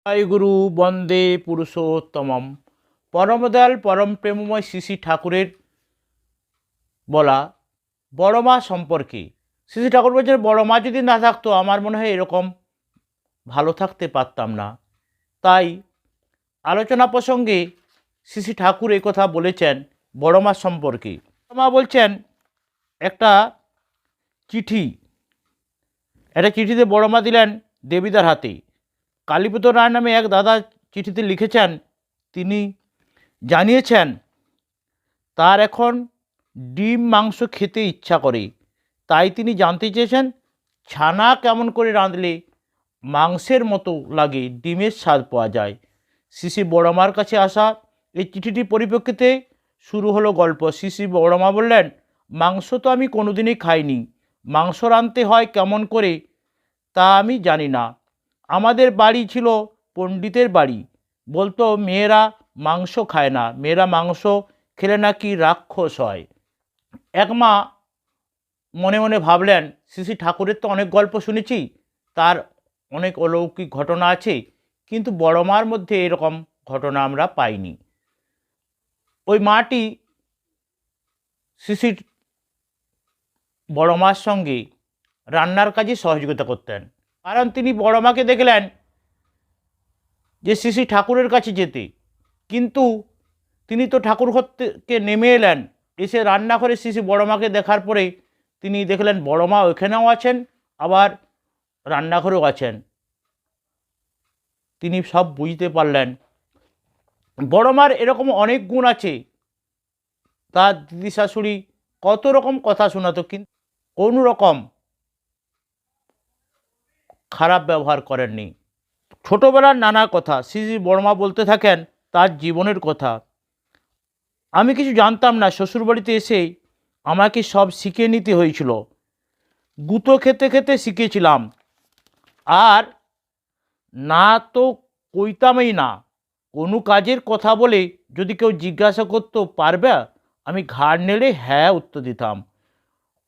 জয় গুরু বন্দে পুরুষোত্তমম। পরমদয়াল পরম প্রেমময় শ্রী শ্রী ঠাকুরের বলা বড় মা সম্পর্কে। শ্রী শ্রী ঠাকুর বলছেন, বড় মা যদি না থাকতো আমার মনে হয় এরকম ভালো থাকতে পারতাম না। তাই আলোচনা প্রসঙ্গে শ্রী শ্রী ঠাকুর এই কথা বলেছেন বড় মা সম্পর্কে। বড় মা বলছেন, একটা চিঠি চিঠিতে বড় মা দিলেন দেবীদার হাতে। কালীপদ রায় নামে এক দাদা চিঠিতে লিখেছেন, তিনি জানিয়েছেন তার এখন ডিম মাংস খেতে ইচ্ছা করে। তাই তিনি জানতে চেয়েছেন ছানা কেমন করে রাঁধলে মাংসের মতো লাগে, ডিমের স্বাদ পাওয়া যায়। শ্রী বড়মার কাছে আসা এই চিঠিটির পরিপ্রেক্ষিতে শুরু হলো গল্প। শ্রী বড়মা বললেন, মাংস তো আমি কোনোদিনই খাইনি, মাংস রাঁধতে হয় কেমন করে তা আমি জানি না। আমাদের বাড়ি ছিল পণ্ডিতের বাড়ি, বলতো মেয়েরা মাংস খায় না, মেয়েরা মাংস খেলে নাকি রাক্ষস হয়। এক মা মনে মনে ভাবলেন, শ্রী ঠাকুরের তো অনেক গল্প শুনেছি, তার অনেক অলৌকিক ঘটনা আছে, কিন্তু বড় মার মধ্যে এরকম ঘটনা আমরা পাইনি। ওই মাটি শ্রী বড় মার সঙ্গে রান্নার কাজে সহযোগিতা করতেন। কারণ তিনি বড় মাকে দেখলেন যে শ্রী ঠাকুরের কাছে যেতে, কিন্তু তিনি তো ঠাকুর ঘর থেকে নেমে এলেন, এসে রান্নাঘরে শ্রী বড় মাকে দেখার পরে তিনি দেখলেন বড় মা ওইখানেও আছেন, আবার রান্নাঘরেও আছেন। তিনি সব বুঝতে পারলেন বড় মার এরকম অনেক গুণ আছে। তার দিদি শাশুড়ি কত রকম কথা শোনাতো, কিন্তু কোনো রকম খারাপ ব্যবহার করেননি। ছোটোবেলার নানা কথা শ্রী বড়মা বলতে থাকেন, তার জীবনের কথা। আমি কিছু জানতাম না, শ্বশুরবাড়িতে এসে আমাকে সব শিখে নিতে হয়েছিল। গুঁতো খেতে খেতে শিখেছিলাম, আর না তো কইতামই না। কোনো কাজের কথা বলে যদি কেউ জিজ্ঞাসা করতো পারবে, আমি ঘাড় নেড়ে হ্যাঁ উত্তর দিতাম।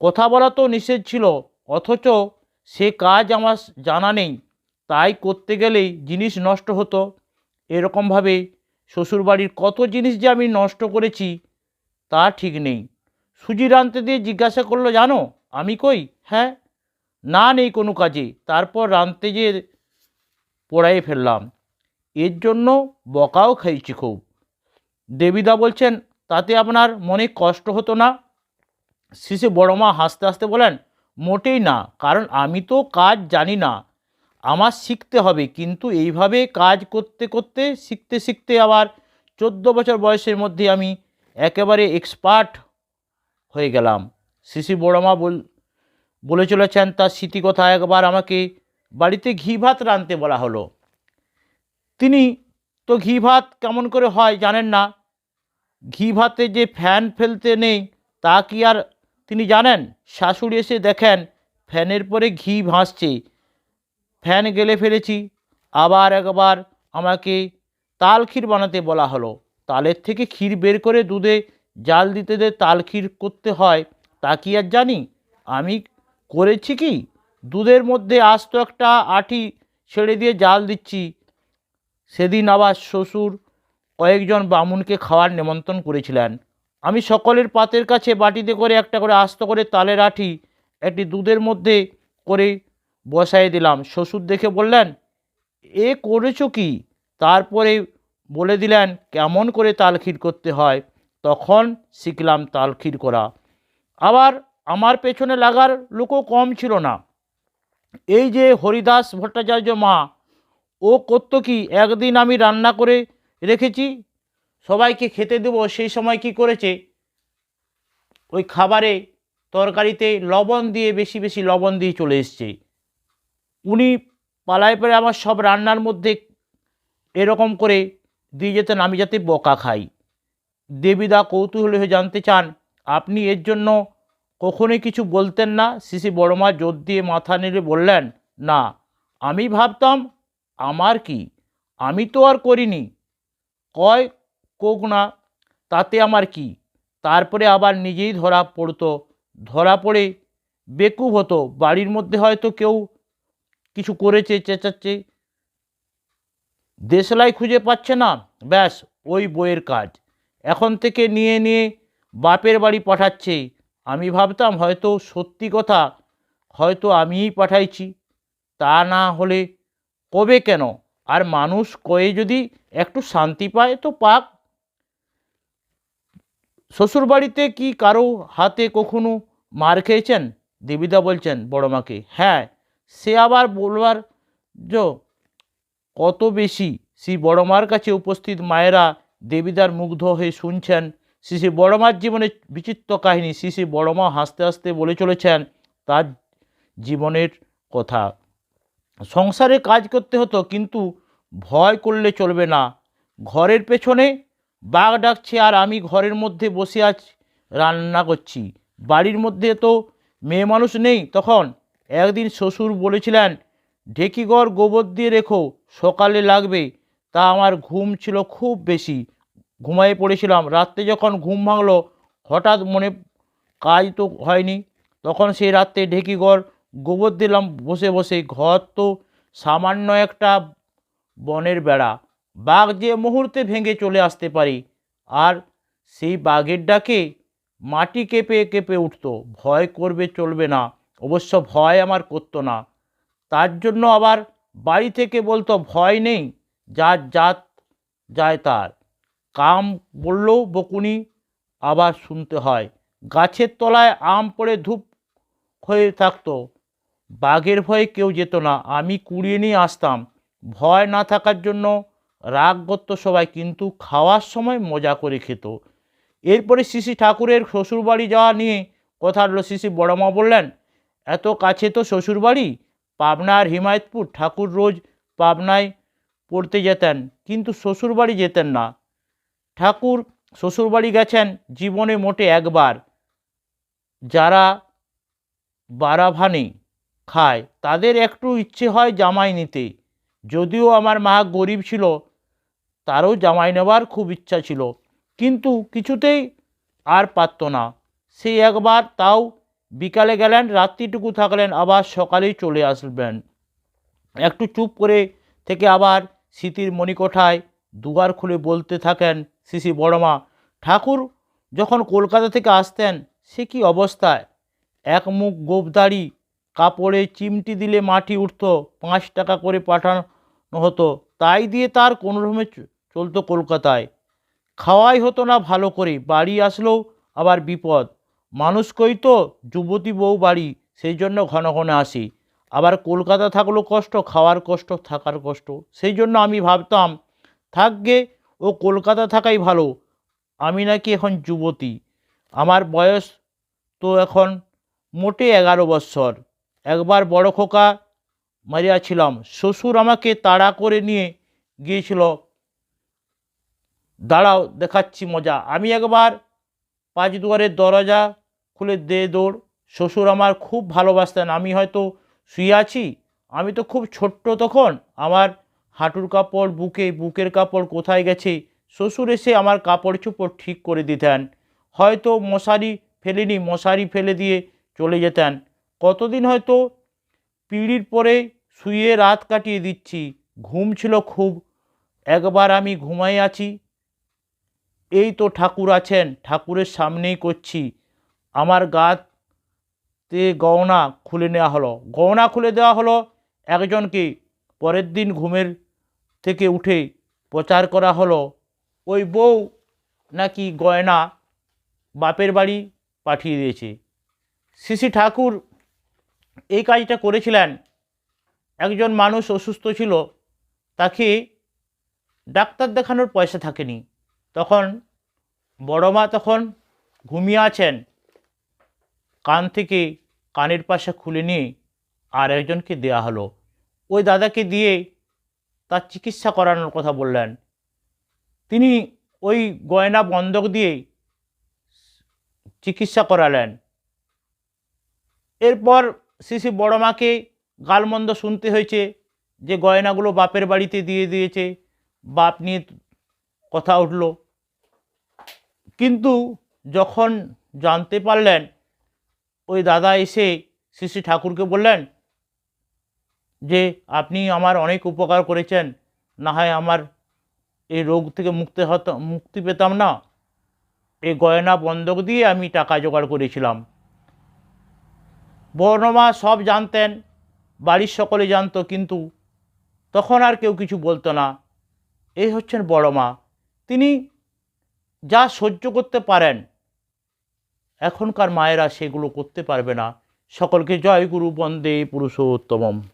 কথা বলা তো নিষেধ ছিল, অথচ সে কাজ আমার জানা নেই, তাই করতে গেলেই জিনিস নষ্ট হতো। এরকমভাবে শ্বশুরবাড়ির কত জিনিস যে আমি নষ্ট করেছি তা ঠিক নেই। সুজি রাঁধতে দিয়ে জিজ্ঞাসা করলো, জানো আমি কই হ্যাঁ, না নেই কোনো কাজে, তারপর রাঁধতে যেয়ে পোড়াই ফেললাম। এর জন্য বকাও খাইছি খুব। দেবীদা বলছেন, তাতে আপনার মনে কষ্ট হতো না? শেষে বড়মা হাসতে হাসতে বলেন, মোটেই না, কারণ আমি তো কাজ জানি না, আমার শিখতে হবে। কিন্তু এইভাবে কাজ করতে করতে শিখতে শিখতে আবার 14 বছর বয়সের মধ্যে আমি একেবারে এক্সপার্ট হয়ে গেলাম। শিশি বড়মা বলে চলেছেন তার স্মৃতিকথা। একবার আমাকে বাড়িতে ঘি ভাত রাঁধতে বলা হলো। তিনি তো ঘি ভাত কেমন করে হয় জানেন না। ঘি ভাতে যে ফ্যান ফেলতে নেই তা কি আর তিনি জানেন? শাশুড়ি এসে দেখেন ফ্যানের পরে ঘি ভাসছে, ফ্যান গেলে ফেলেছি। আবার একবার আমাকে তাল ক্ষীর বানাতে বলা হলো। তালের থেকে ক্ষীর বের করে দুধে জাল দিতে তাল ক্ষীর করতে হয়, তা কি আর জানি? আমি করেছি কি, দুধের মধ্যে আস্ত একটা আঁটি ছেড়ে দিয়ে জাল দিচ্ছি। সেদিন আবার শ্বশুর কয়েকজন বামুনকে খাওয়ার নেমন্তন্ন করেছিলেন। আমি সকলের পাতের কাছে বাটিতে করে একটা করে আস্ত করে তালের আঁটি একটি দুধের মধ্যে করে বসাই দিলাম। শ্বশুর দেখে বললেন, এ করেছো কি? তারপরে বলে দিলেন কেমন করে তালক্ষীর করতে হয়। তখন শিখলাম তালক্ষীর করা। আবার আমার পেছনে লাগার লোকও কম ছিল না। এই যে হরিদাস ভট্টাচার্য মা, ও করতো কি, একদিন আমি রান্না করে রেখেছি, সবাইকে খেতে দেবো, সেই সময় কি করেছে, ওই খাবারে তরকারিতে লবণ দিয়ে বেশি বেশি লবণ দিয়ে চলে এসছে। উনি পালায় পরে আমার সব রান্নার মধ্যে এরকম করে দিয়ে যেতেন, আমি যাতে বকা খাই। দেবীদা কৌতূহলী হয়ে জানতে চান, আপনি এর জন্য কখনোই কিছু বলতেন না? শিশি বড়মা জোর দিয়ে মাথা নেড়ে বললেন, না, আমি ভাবতাম আমার কি, আমি তো আর করিনি, কয় কোক না, তাতে আমার কি। তারপরে আবার নিজেই ধরা পড়তো, ধরা পড়ে বেকুব হতো। বাড়ির মধ্যে হয়তো কেউ কিছু করেছে, চেঁচাচ্ছে, দেশলাই খুঁজে পাচ্ছে না, ব্যাস ওই বইয়ের কাজ এখন থেকে নিয়ে নিয়ে বাপের বাড়ি পাঠাচ্ছে। আমি ভাবতাম হয়তো সত্যি কথা, হয়তো আমিই পাঠাইছি। তা না হলে কবে কেন? আর মানুষ কয়ে যদি একটু শান্তি পায় তো পাক। শ্বশুরবাড়িতে কি কারো হাতে কখনো মার খেয়েছেন? দেবীদা বলছেন বড় মাকে। হ্যাঁ, সে আবার বলবার জো কত বেশি। সেই বড় মার কাছে উপস্থিত মায়েরা দেবীদার মুগ্ধ হয়ে শুনছেন শ্রী বড় মার জীবনের বিচিত্র কাহিনী। শ্রী বড় মা হাসতে হাসতে বলে চলেছেন তার জীবনের কথা। সংসারে কাজ করতে হতো, কিন্তু ভয় করলে চলবে না। ঘরের পেছনে বাঘ ডাকছে আর আমি ঘরের মধ্যে বসে আছি, রান্না করছি। বাড়ির মধ্যে তো মেয়ে মানুষ নেই তখন। একদিন শ্বশুর বলেছিলেন ঢেকিঘর গোবর দিয়ে রেখো, সকালে লাগবে। তা আমার ঘুম ছিল খুব বেশি, ঘুমিয়ে পড়েছিলাম। রাত্রে যখন ঘুম ভাঙলো হঠাৎ মনে, কাজ তো হয়নি, তখন সেই রাত্রে ঢেকিঘর গোবর দিলাম বসে বসে। ঘর তো সামান্য একটা বনের বেড়া, বাঘ যে মুহূর্তে ভেঙে চলে আসতে পারি। আর সেই বাঘের ডাকে মাটি কেঁপে কেঁপে উঠত। ভয় করবে চলবে না। অবশ্য ভয় আমার করতো না, তার জন্য আবার বাড়ি থেকে বলতো ভয় নেই, যার জাত যায় তার। কাম বললেও বকুনি আবার শুনতে হয়। গাছের তলায় আম পড়ে ধূপ হয়ে থাকতো, বাঘের ভয়ে কেউ যেত না, আমি কুড়িয়ে নিয়ে আসতাম। ভয় না থাকার জন্য রাগ করত সবাই, কিন্তু খাওয়ার সময় মজা করে খেত। এরপরে শ্রী ঠাকুরের শ্বশুরবাড়ি যাওয়া নিয়ে কথা হলো। শ্রী বড়মা বললেন এত কাছে তো শ্বশুরবাড়ি, পাবনা আর হিমায়তপুর। ঠাকুর রোজ পাবনায় পড়তে যেতেন, কিন্তু শ্বশুরবাড়ি যেতেন না। ঠাকুর শ্বশুরবাড়ি গেছেন জীবনে মোটে একবার। যারা বারাভানি খায় তাদের একটু ইচ্ছে হয় জামাই নিতে। যদিও আমার মা গরিব ছিল, তারও জামাই নেবার খুব ইচ্ছা ছিল, কিন্তু কিছুতেই আর পারত না। সেই একবার, তাও বিকালে গেলেন, রাত্রিটুকু থাকলেন, আবার সকালেই চলে আসবেন। একটু চুপ করে থেকে আবার স্মৃতির মণিকোঠায় দুয়ার খুলে বলতে থাকেন শ্রী বড়মা, ঠাকুর যখন কলকাতা থেকে আসতেন সে কি অবস্থায়! এক মুখ গোবদাড়ি, কাপড়ে চিমটি দিলে মাটি উঠত, 5 টাকা করে পাঠানো হতো, তাই দিয়ে তার কোনোরকমে চলতো কলকাতায়। খাওয়াই হতো না ভালো করে, বাড়ি আসলেও আবার বিপদ। মানুষ কই তো যুবতী বউ বাড়ি, সেই জন্য ঘন ঘন আসি। আবার কলকাতা থাকলেও কষ্ট, খাওয়ার কষ্ট, থাকার কষ্ট। সেই জন্য আমি ভাবতাম থাকগে ও কলকাতা থাকাই ভালো। আমি নাকি এখন যুবতী, আমার বয়স তো এখন মোটে 11 বৎসর। একবার বড় খোকা মারিয়াছিলাম, শ্বশুর আমাকে তাড়া করে নিয়ে গিয়েছিল। দাঁড়াও দেখাচ্ছি মজা। আমি একবার 5 দুয়ারের দরজা খুলে দে দৌড়। শ্বশুর আমার খুব ভালোবাসতেন। আমি হয়তো শুয়ে আছি, আমি তো খুব ছোট্ট তখন, আমার হাঁটুর কাপড় বুকের কাপড় কোথায় গেছে, শ্বশুর এসে আমার কাপড় চোপড় ঠিক করে দিতেন। হয়তো মশারি ফেলিনি, মশারি ফেলে দিয়ে চলে যেতেন। কতদিন হয়তো পিঁড়ির পরে শুয়ে রাত কাটিয়ে দিচ্ছি। ঘুম ছিল খুব। একবার আমি ঘুমাই আছি, এই তো ঠাকুর আছেন, ঠাকুরের সামনেই করছি। আমার গাতে গয়না খুলে নেওয়া হলো, গয়না খুলে দেওয়া হলো একজনকে। পরের দিন ঘুমের থেকে উঠে প্রচার করা হলো ওই বউ নাকি গয়না বাপের বাড়ি পাঠিয়ে দিয়েছে। শ্রী ঠাকুর এই কাজটা করেছিলেন। একজন মানুষ অসুস্থ ছিল, তাকে ডাক্তার দেখানোর পয়সা থাকেনি, তখন বড় মা তখন ঘুমিয়ে আছেন, কান থেকে কানের পাশা খুলে নিয়ে আর একজনকে দেয়া হলো। ওই দাদাকে দিয়ে তার চিকিৎসা করানোর কথা বললেন। তিনি ওই গয়না বন্ধক দিয়ে চিকিৎসা করালেন। এরপর শ্রী বড় মাকে গালমন্দ শুনতে হয়েছে যে গয়নাগুলো বাপের বাড়িতে দিয়ে দিয়েছে, বাপ নিয়ে কথা উঠল। কিন্তু যখন জানতে পারলেন, ওই দাদা এসে শ্রী ঠাকুরকে বললেন যে আপনি আমার অনেক উপকার করেছেন, না হয় আমার এই রোগ থেকে মুক্তি পেতাম না। এই গয়না বন্ধক দিয়ে আমি টাকা জোগাড় করেছিলাম। বড়মা সব জানতেন, বাড়ির সকলে জানতো, কিন্তু তখন আর কেউ কিছু বলতো না। এই হচ্ছেন বড়মা। তিনি যা সহ্য করতে পারেন, এখনকার মায়েরা সেগুলো করতে পারবে না। সকলকে জয় গুরু, বন্দে পুরুষোত্তমম।